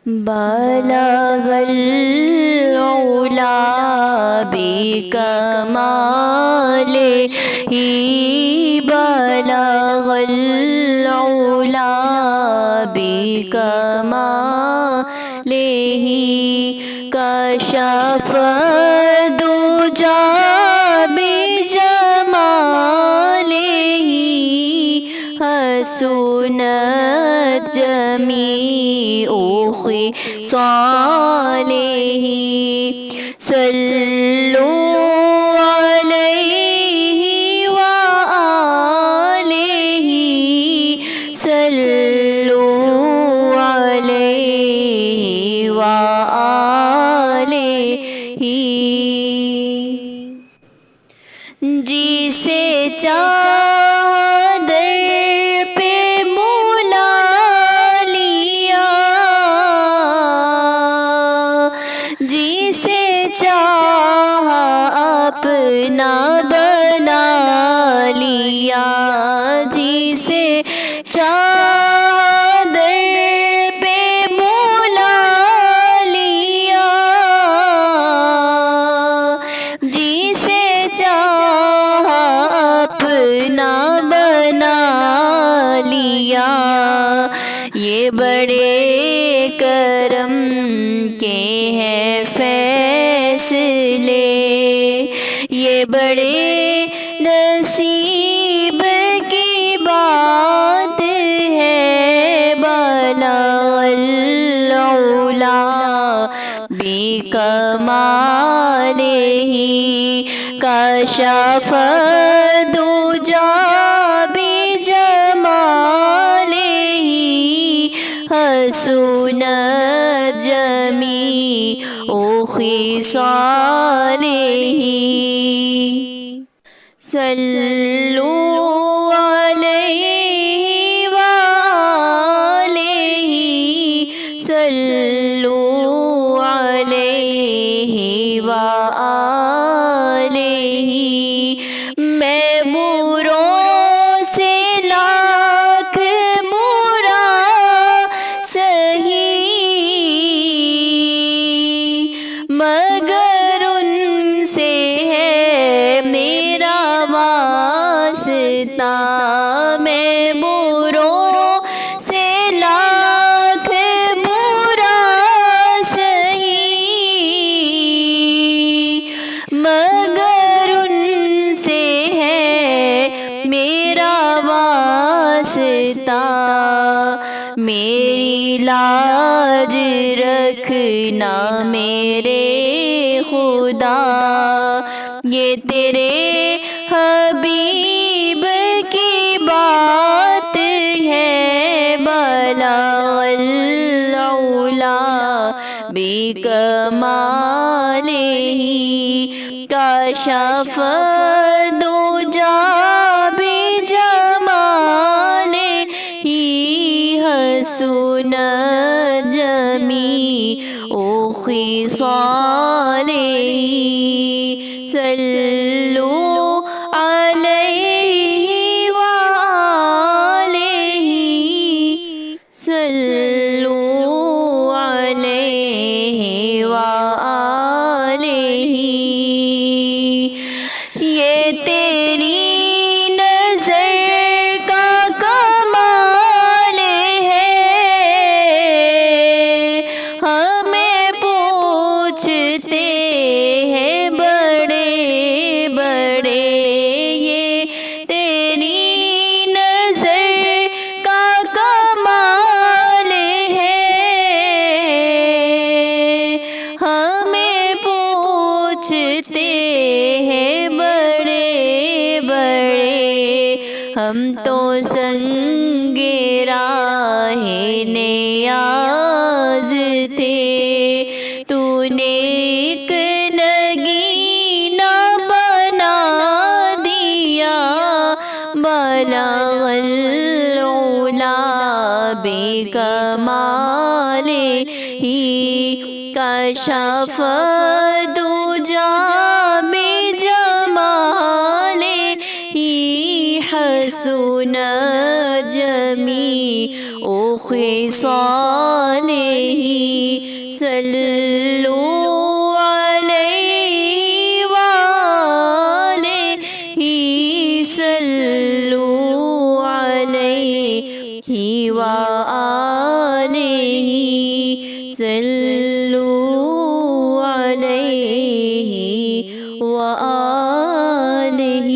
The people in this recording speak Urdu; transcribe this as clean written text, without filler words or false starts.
بلغ العلا بكماله بلغ العلا بكماله كشف الدجى بجماله حسنت جميع خصاله صلوا عليه وآله صلوا عليه وآله جسے چاہا در پہ بلا لیا جسے چاہا اپنا بنا لیا جسے چاہا در پہ بلا لیا جسے چاہا اپنا بنا لیا یہ بڑے کرم کے ہیں فیصلے یہ بڑے نصیب کی بات ہے بلغ العلا بکمالہ کشف الدجى بجمالہ حسنت جميع خصاله صلوا عليه وآله صلوا عليه وآله میں بروں سے لاکھ برا سہی مگر ان سے ہے میرا واسطہ میں بروں سے لاکھ برا سہی مگر ان سے ہے میرا واسطہ میری لاج رکھنا میرے خدا یہ تیرے حبیب کی بات ہے بلغ العلا بکمالہ کشف الدجى بجمالہ حسنت جميع خصاله صلوا عليه وآله صلوا عليه وآله یہ تیری نظر کا کمال ہے ہمیں پوچھتے ہیں بڑے بڑے یہ تیری نظر کا کمال ہے ہمیں پوچھتے ہیں بڑے بڑے ہم تو سنگ راہ نیاز تھے تو نے ایک نگینہ بنا دیا بلغ العلا بکمالہ کشف الدجى بجمالہ حسنت جميع خصاله صلوا علیہ وآلہ صلوا علیہ وآلہ صلوا علیہ وآلہ